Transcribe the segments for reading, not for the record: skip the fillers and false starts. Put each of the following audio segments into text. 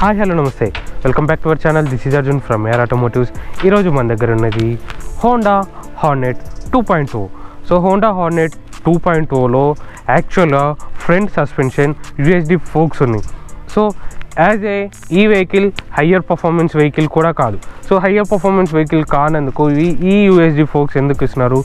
Hi hello namaste, welcome back to our channel. This is Arjun from AR automotives. ఈరోజు మన దగ్గర ఉన్నది Honda Hornet 2.0. So Honda Hornet 2.0లో యాక్చువల్గా ఫ్రంట్ సస్పెన్షన్ యూఎస్డి ఫోక్స్ ఉన్నాయి. సో యాజ్ ఈ వెహికల్ హయ్యర్ పర్ఫార్మెన్స్ వెహికల్ కూడా కాదు. సో హయ్యర్ పర్ఫార్మెన్స్ వెహికల్ కానందుకు ఈ యూఎస్డి ఫోక్స్ ఎందుకు ఇస్తున్నారు?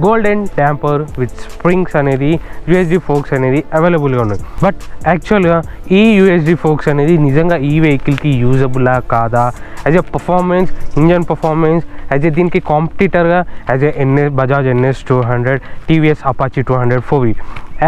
గోల్డెన్ డ్యాంపర్ విత్ స్ప్రింగ్స్ అనేది యూఎస్డి ఫోక్స్ అనేది అవైలబుల్గా ఉన్నాయి. బట్ యాక్చువల్గా ఈ యూఎస్డి ఫోక్స్ అనేది నిజంగా ఈ వెహికల్కి యూజబులా కాదా? As a performance, engine performance, as a దీనికి కాంపిటీటర్గా as a Bajaj NS 200, TVS Apache 200 4V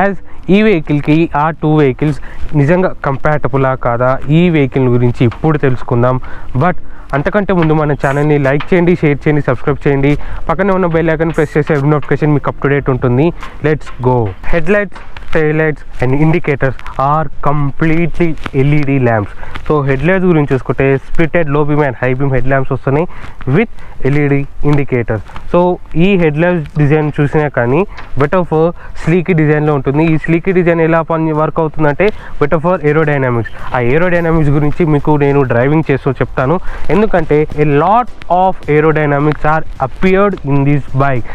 as ఈ వెహికల్కి ఆ టూ వెహికల్స్ నిజంగా కంపాటబులా కాదా? ఈ వెహికల్ గురించి ఇప్పుడు తెలుసుకుందాం. బట్ అంతకంటే ముందు మన ఛానల్ని లైక్ చేయండి, షేర్ చేయండి, సబ్స్క్రైబ్ చేయండి. పక్కనే ఉన్న బెల్ ఐకాన్ ప్రెస్ చేసి ఎవ్రీ నోటిఫికేషన్ మీకు అప్ టు డేట్ ఉంటుంది. Let's go. Head lights, tail lights and indicators are completely LED lamps. So head lights గురించి చూసుకుంటే స్ప్లిటెడ్ లో beam and high beam head lamps వస్తున్నాయి విత్ LED ఇండికేటర్స్. సో ఈ head lights design చూసినా కానీ better for స్లీకీ డిజైన్లో ఉంటుంది. ఈ స్లీకీ డిజైన్ ఎలా వర్క్ అవుతుందంటే బెటర్ ఫర్ ఏరోడైనామిక్స్. ఆ ఏరోడైనామిక్స్ గురించి మీకు నేను డ్రైవింగ్ చేస్తూ చెప్తాను. ఎందుకంటే a lot of aerodynamics are appeared in this bike.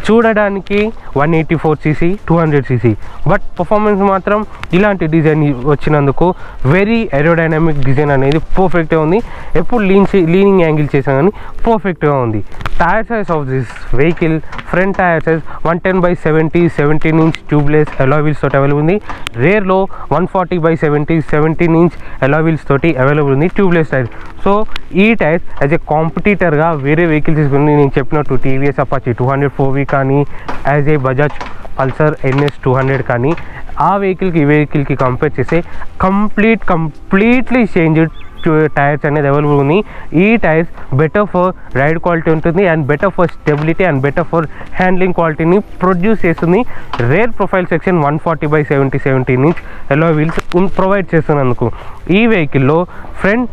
చూడడానికి 184cc 200cc, బట్ పర్ఫార్మెన్స్ మాత్రం ఇలాంటి డిజైన్ వచ్చినందుకు వెరీ ఏరోడైనామిక్ డిజైన్ అనేది పర్ఫెక్ట్గా ఉంది. ఎప్పుడు లీనింగ్ యాంగిల్ చేసినా కానీ పర్ఫెక్ట్గా ఉంది. Tyre size of this vehicle, front tyre size 110/70 17-inch tubeless alloy wheels తోటి అవైలబుల్ ఉంది. రేర్లో 140/70 17-inch అలాయ్ వీల్స్ తోటి అవైలబుల్ ఉంది ట్యూబ్లెస్ టైర్. సో ఈ టైర్స్ యాజ్ ఏ కాంపిటీటర్గా వేరే వెహికల్స్ తీసుకుని నేను చెప్పినట్టు టీవీఎస్ అపాచీ 200 4V కానీ as a Bajaj Pulsar NS 200 కానీ ఆ వెహికల్కి ఈ వెహికల్కి కంపేర్ చేస్తే కంప్లీట్లీ చేంజ్డ్ టైర్స్ అనేది అవైలబుల్ ఉంది. ఈ tyres better for ride quality ఉంటుంది and better for stability and better for handling క్వాలిటీని ప్రొడ్యూస్ చేస్తుంది. Rear profile section 140/70 17-inch alloy wheels provide చేస్తున్నందుకు ఈ వెహికల్లో ఫ్రంట్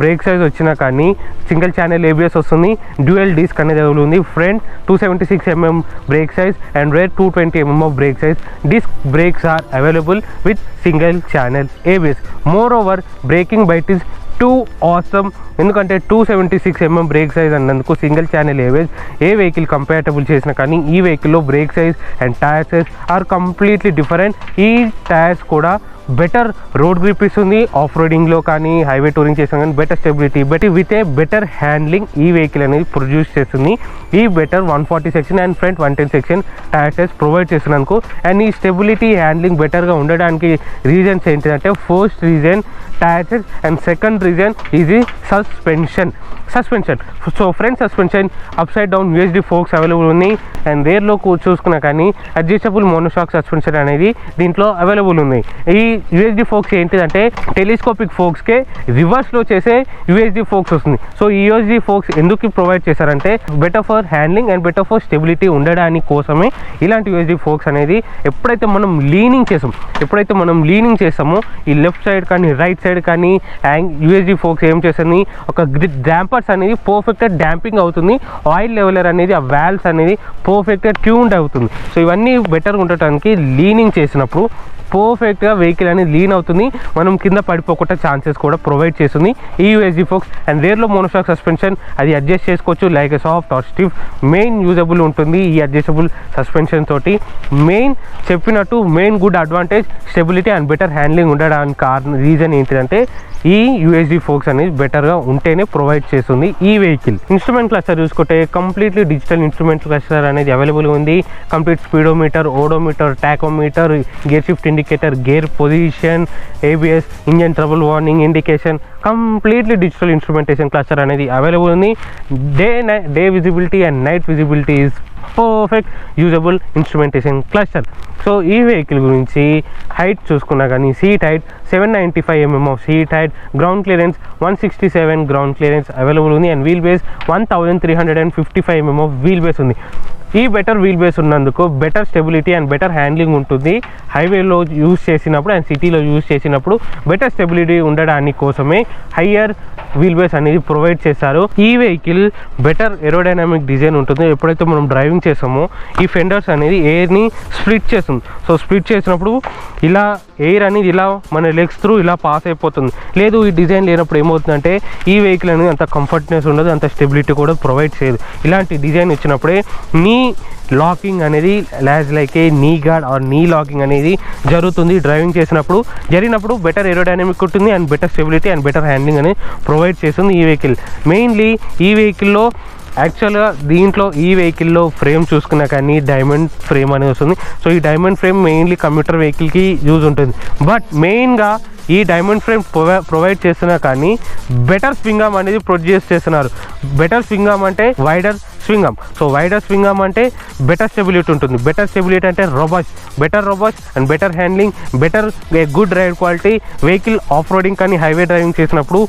బ్రేక్ సైజ్ వచ్చినా కానీ సింగిల్ ఛానల్ ABS వస్తుంది. డ్యూయల్ డిస్క్ అనేది అవైలబుల్ ఉంది. Front 276mm brake size and rear 220mm of brake size. Disc brakes are available with single channel ABS. Moreover braking bite is too awesome. ఎందుకంటే 276mm brake size అన్నందుకు single channel ABS ఏ vehicle compatible చేసినా కానీ ఈ వెహికల్లో brake size and tyre size are completely different. ఈ tyres కూడా better road grip ఇస్తుంది. ఆఫ్ రోడింగ్లో కానీ హైవే టూరింగ్ చేసినా కానీ better stability with a better handling ఈ వెహికల్ అనేది ప్రొడ్యూస్ చేస్తుంది. ఈ better 140 section and front 110 section tyre size provide చేస్తున్నందుకు అండ్ ఈ స్టెబిలిటీ హ్యాండ్లింగ్ బెటర్గా ఉండడానికి రీజన్స్ ఏంటంటే first reason tyre size and second reason is suspension. So front suspension upside down USD forks available ఉన్నాయి and రేర్లో చూసుకున్నా కానీ adjustable monoshock suspension అనేది దీంట్లో అవైలబుల్ ఉన్నాయి. ఈ యూఎస్డి ఫోక్స్ ఏంటిదంటే టెలిస్కోపిక్ ఫోక్స్కే రివర్స్లో చేసే యూఎస్డి ఫోక్స్ వస్తుంది. సో ఈ యూఎస్డి ఫోక్స్ ఎందుకు ప్రొవైడ్ చేశారంటే better for handling and better for stability ఉండడానికి కోసమే ఇలాంటి యూఎస్డి ఫోక్స్ అనేది ఎప్పుడైతే మనం లీనింగ్ చేస్తామో ఈ లెఫ్ట్ సైడ్ కానీ రైట్ సైడ్ కానీ యూఎస్డి ఫోక్స్ ఏం చేస్తుంది, ఒక డాంపర్స్ అనేది పర్ఫెక్ట్గా డాంపింగ్ అవుతుంది. ఆయిల్ లెవెలర్ అనేది ఆ వాల్వ్స్ అనేది పర్ఫెక్ట్గా ట్యూన్డ్ అవుతుంది. సో ఇవన్నీ బెటర్గా ఉండటానికి లీనింగ్ చేసినప్పుడు పర్ఫెక్ట్గా వెహికల్ అనేది లీన్ అవుతుంది. మనం కింద పడిపోకుండా ఛాన్సెస్ కూడా ప్రొవైడ్ చేస్తుంది ఈ యూఎస్డి ఫోక్స్. అండ్ రేర్లో మోనోషాక్ సస్పెన్షన్ అది అడ్జస్ట్ చేసుకోవచ్చు like soft or stiff. Main usable ఉంటుంది ఈ అడ్జస్టబుల్ సస్పెన్షన్ తోటి. Main good advantage stability and better handling ఉండడానికి రీజన్ ఏంటిదంటే ఈ యూఎస్డి ఫోక్స్ అనేది బెటర్గా ఉంటేనే ప్రొవైడ్ చేస్తుంది ఈ వెహికల్. ఇన్స్ట్రుమెంట్ క్లస్టర్ చూసుకుంటే కంప్లీట్లీ డిజిటల్ ఇన్స్ట్రుమెంట్ క్లస్టర్ అనేది అవైలబుల్ ఉంది. Complete speedometer, odometer, tachometer, gear shift indicator, gear position, ABS, engine trouble warning indication, completely digital instrumentation cluster అనేది అవైలబుల్ ఉంది. Day visibility and night visibility is perfect usable instrumentation cluster. So ఈ vehicle గురించి height చూసుకున్నా కానీ seat height 795mm of seat height, ground clearance 167 ground clearance available ఉంది and wheel base 1355mm of wheel base ఉంది. ఈ better wheel base ఉన్నందుకు better stability and better handling ఉంటుంది. హైవేలో యూజ్ చేసినప్పుడు అండ్ సిటీలో యూజ్ చేసినప్పుడు బెటర్ స్టెబిలిటీ ఉండడానికి కోసమే హయ్యర్ వీల్ బేస్ అనేది ప్రొవైడ్ చేస్తారు. ఈ వెహికల్ బెటర్ ఏరోడైనామిక్ డిజైన్ ఉంటుంది. ఎప్పుడైతే మనం డ్రైవింగ్ చేస్తామో ఈ ఫెండర్స్ అనేది ఎయిర్ని స్ప్లిట్ చేస్తుంది. సో స్ప్లిట్ చేసినప్పుడు ఇలా ఎయిర్ అనేది ఇలా మన లెగ్స్ త్రూ ఇలా పాస్ అయిపోతుంది. లేదు ఈ డిజైన్ లేనప్పుడు ఏమవుతుందంటే ఈ వెహికల్ అనేది అంత కంఫర్ట్నెస్ ఉండదు, అంత స్టెబిలిటీ కూడా ప్రొవైడ్ చేయదు. ఇలాంటి డిజైన్ వచ్చినప్పుడే నీ లాకింగ్ అనేది యాజ్ లైక్ ఏ నీ గార్డ్ ఆర్ నీ లాకింగ్ అనేది జరుగుతుంది. డ్రైవింగ్ జరిగినప్పుడు బెటర్ ఏరోడైనమిక్ ఉంటుంది and better stability and better handling అనేది ప్రొవైడ్ చేస్తుంది ఈ వెహికల్. మెయిన్లీ ఈ వెహికల్లో యాక్చువల్గా ఈ వెహికల్లో ఫ్రేమ్ చూసుకున్నా కానీ డైమండ్ ఫ్రేమ్ అనేది వస్తుంది. సో ఈ డైమండ్ ఫ్రేమ్ మెయిన్లీ కమ్యూటర్ వెహికల్కి యూజ్ ఉంటుంది. బట్ మెయిన్గా ఈ డైమండ్ ఫ్రేమ్ ప్రొవైడ్ చేస్తున్నా కానీ బెటర్ స్వింగ్ ఆర్మ్ అనేది ప్రొడ్యూస్ చేస్తున్నారు. బెటర్ స్వింగ్ ఆర్మ్ అంటే wider swing arm. So wider swing arm అంటే బెటర్ స్టెబిలిటీ ఉంటుంది. బెటర్ స్టెబిలిటీ అంటే better robust and better handling, better good ride quality. Vehicle off roading కానీ highway driving చేసినప్పుడు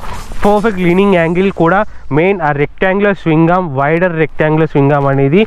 perfect leaning angle కూడా main ఆ rectangular swing arm, wider rectangular swing arm అనేది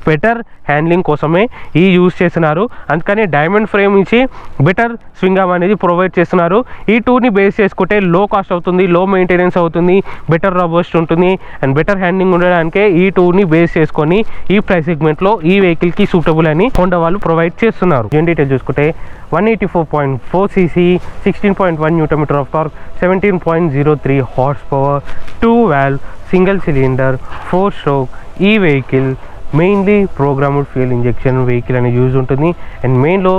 better handling కోసమే ఈ use చేస్తున్నారు. అందుకని డైమండ్ ఫ్రేమ్ ఇచ్చి బెటర్ స్వింగ్ ఆర్మ్ అనేది ప్రొవైడ్ చేస్తున్నారు. ఈ టూని బేస్ చేసుకుంటే లో కాస్ట్ అవుతుంది, లో మెయింటెనెన్స్ అవుతుంది, బెటర్ రోబస్ట్ ఉంటుంది అండ్ బెటర్ హ్యాండ్లింగ్ ఉండడానికే ఈ టూని బేస్ చేసుకొని ఈ ప్రైస్ సెగ్మెంట్లో ఈ వెహికల్కి సూటబుల్ అని హోండా వాళ్ళు ప్రొవైడ్ చేస్తున్నారు. ఇంజిన్ డీటెయిల్ చూసుకుంటే 184.4 cc, 16.1 Nm of torque, 17.03 horsepower, 2 valve, single cylinder, 4 stroke. ఈ vehicle mainly programmed fuel injection vehicle అనేది యూజ్ ఉంటుంది. అండ్ మెయిన్లో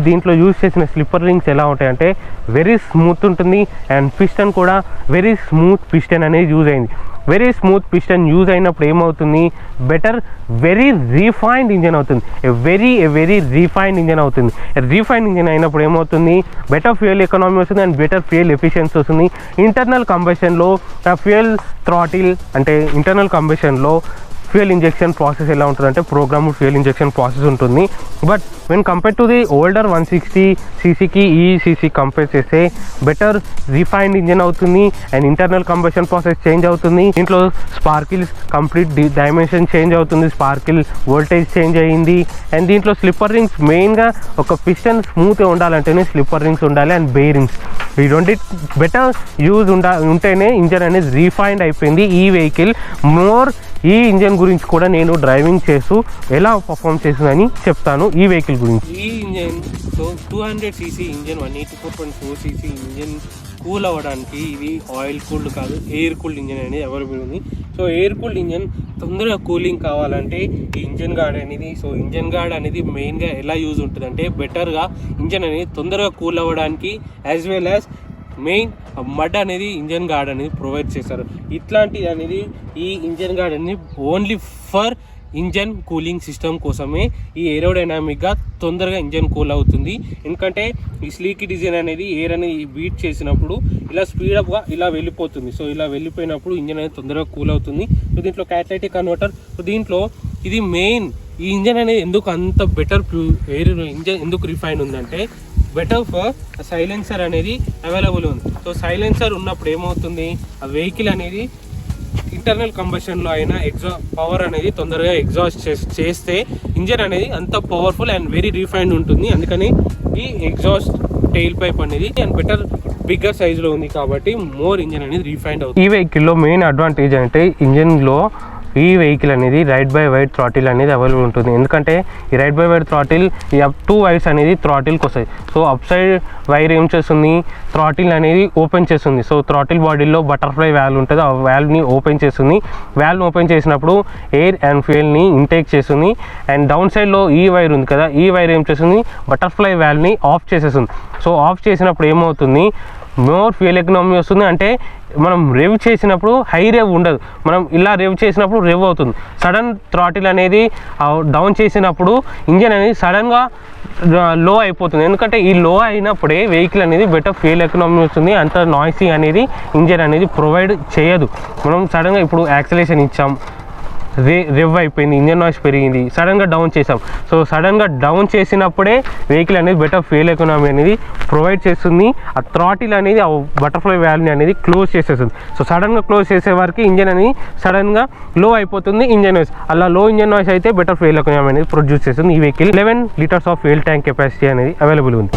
దీంట్లో యూజ్ చేసిన స్లిప్పర్ రింగ్స్ ఎలా ఉంటాయంటే వెరీ స్మూత్ ఉంటుంది అండ్ పిస్టన్ కూడా వెరీ స్మూత్ పిస్టన్ అనేది యూజ్ అయింది. వెరీ స్మూత్ పిస్టన్ యూజ్ అయినప్పుడు ఏమవుతుంది, వెరీ రీఫైన్డ్ ఇంజన్ అవుతుంది. వెరీ రీఫైన్డ్ ఇంజన్ అవుతుంది. రీఫైన్డ్ ఇంజన్ అయినప్పుడు ఏమవుతుంది, బెటర్ ఫ్యూయల్ ఎకనామీ వస్తుంది అండ్ బెటర్ ఫ్యూయల్ ఎఫిషియన్సీ వస్తుంది. ఇంటర్నల్ కంబషన్లో ఫ్యూయల్ థ్రాటిల్ అంటే ఇంటర్నల్ కంబషన్లో ఫ్యూయల్ ఇంజెక్షన్ ప్రాసెస్ ఎలా ఉంటుందంటే ప్రోగ్రామ్డ్ ఫ్యూయల్ ఇంజెక్షన్ ప్రాసెస్ ఉంటుంది. But when compare to the older 160 cc ఈ సీసీ కంపేర్ చేస్తే బెటర్ రిఫైన్డ్ ఇంజన్ అవుతుంది and internal combustion process change అవుతుంది. దీంట్లో స్పార్కిల్స్ కంప్లీట్ డైమెన్షన్ చేంజ్ అవుతుంది, స్పార్కిల్ వోల్టేజ్ చేంజ్ అయ్యింది. అండ్ దీంట్లో స్లిప్పర్ రింగ్స్ మెయిన్గా ఒక పిస్టన్ స్మూత్గా ఉండాలంటేనే స్లిప్పర్ రింగ్స్ ఉండాలి అండ్ బేరింగ్స్ ఈ రెండు బెటర్ యూజ్ ఉంటేనే ఇంజన్ అనేది రీఫైన్డ్ అయిపోయింది ఈ వెహికల్. ఈ ఇంజన్ గురించి కూడా నేను డ్రైవింగ్ చేస్తూ ఎలా పర్ఫామ్ చేస్తుందని చెప్తాను ఈ వెహికల్ గురించి. ఈ engine 200 cc engine 184.4 cc engine cool అవ్వడానికి ఇది ఆయిల్ కూల్డ్ కాదు, ఎయిర్ కూల్డ్ ఇంజన్ అనేది అవైలబుల్ ఉంది. సో ఎయిర్ కూల్డ్ ఇంజన్ తొందరగా కూలింగ్ కావాలంటే ఈ ఇంజన్ గార్డ్ అనేది ఇంజన్ గార్డ్ అనేది మెయిన్గా ఎలా యూజ్ ఉంటుందంటే బెటర్గా ఇంజన్ అనేది తొందరగా కూల్ అవ్వడానికి as well as main mud అనేది ఇంజన్ గార్డ్ అనేది ప్రొవైడ్ చేస్తారు. ఇట్లాంటిది అనేది ఈ ఇంజన్ గార్డ్ అనేది only for engine cooling system కోసమే ఈ ఏరోడైనామిక్గా తొందరగా ఇంజన్ కూల్ అవుతుంది. ఎందుకంటే ఈ స్లీకీ డిజైన్ అనేది ఎయిర్ అనేది బీట్ చేసినప్పుడు ఇలా స్పీడప్గా ఇలా వెళ్ళిపోతుంది. సో ఇలా వెళ్ళిపోయినప్పుడు ఇంజన్ అనేది తొందరగా కూల్ అవుతుంది. సో దీంట్లో క్యాటలైటిక్ కన్వర్టర్. సో దీంట్లో ఇది మెయిన్ ఈ ఇంజన్ అనేది ఎందుకు అంత బెటర్ ఎయిర్ ఇంజన్ ఎందుకు రిఫైన్ ఉందంటే బెటర్ ఫర్ సైలెన్సర్ అనేది అవైలబుల్ ఉంది. సో సైలెన్సర్ ఉన్నప్పుడు ఏమవుతుంది, ఆ వెహికల్ అనేది ఇంటర్నల్ కంబషన్లో అయినా పవర్ అనేది తొందరగా ఎగ్జాస్ట్ చేస్తే ఇంజన్ అనేది అంత పవర్ఫుల్ అండ్ వెరీ రీఫైన్డ్ ఉంటుంది. అందుకని ఈ ఎగ్జాస్ట్ టైల్ పైప్ అనేది అండ్ బెటర్ బిగ్గర్ సైజులో ఉంది కాబట్టి మోర్ ఇంజన్ అనేది రీఫైన్డ్ అవుతుంది. ఈ వెహికల్లో మెయిన్ అడ్వాంటేజ్ అంటే ఇంజన్లో ఈ వెహికల్ అనేది రైడ్ బై వైర్ థ్రాటిల్ అనేది అవైలబుల్ ఉంటుంది. ఎందుకంటే ఈ రైడ్ బై వైర్ థ్రాటిల్ ఈ అప్ 2 వైర్స్ అనేది థ్రాటిల్కి వస్తాయి. సో అప్ సైడ్ వైర్ ఏం చేస్తుంది, థ్రాటిల్ అనేది ఓపెన్ చేస్తుంది. సో థ్రాటిల్ బాడీలో బటర్ఫ్లై వాల్వ్ ఉంటుంది, ఆ వాల్వ్ని ఓపెన్ చేస్తుంది. వాల్వ్ని ఓపెన్ చేసినప్పుడు ఎయిర్ అండ్ ఫ్యూయల్ని ఇంటేక్ చేస్తుంది. అండ్ డౌన్ సైడ్లో ఈ వైర్ ఉంది కదా, ఈ వైర్ ఏం చేస్తుంది, బటర్ఫ్లై వాల్వ్ని ఆఫ్ చేసేస్తుంది. సో ఆఫ్ చేసినప్పుడు ఏమవుతుంది, మోర్ ఫ్యూయల్ ఎకనామీ వస్తుంది. అంటే మనం రెవ్ చేసినప్పుడు హై రెవ్ ఉండదు, మనం ఇలా రెవ్ చేసినప్పుడు రెవ్ అవుతుంది. సడన్ థ్రాటిల్ అనేది డౌన్ చేసినప్పుడు ఇంజన్ అనేది సడన్గా లో అయిపోతుంది. ఎందుకంటే ఈ లో అయినప్పుడే వెహికల్ అనేది బెటర్ ఫ్యూయల్ ఎకనామీ వస్తుంది. అంత నాయిసీ అనేది ఇంజన్ అనేది ప్రొవైడ్ చేయదు. మనం సడన్గా ఇప్పుడు యాక్సిలేషన్ ఇచ్చాం, రెవ్ అయిపోయింది, ఇంజన్ నాయిస్ పెరిగింది, సడన్గా డౌన్ చేసాం. సో సడన్గా డౌన్ చేసినప్పుడే వెహికల్ అనేది బెటర్ ఫ్యూయల్ ఎకనామీ అనేది ప్రొవైడ్ చేస్తుంది. ఆ థ్రాటిల్ అనేది ఆ బటర్ఫ్లై వాల్వ్ని అనేది క్లోజ్ చేసేస్తుంది. సో సడన్గా క్లోజ్ చేసే వరకు ఇంజన్ అనేది సడన్గా లో అయిపోతుంది ఇంజన్ నాయిస్. అలా లో ఇంజన్ నాయిస్ అయితే బెటర్ ఫ్యూయల్ ఎకనామీ అనేది ప్రొడ్యూస్ చేస్తుంది. ఈ vehicle 11 litres of fuel tank capacity అనేది అవైలబుల్ ఉంది.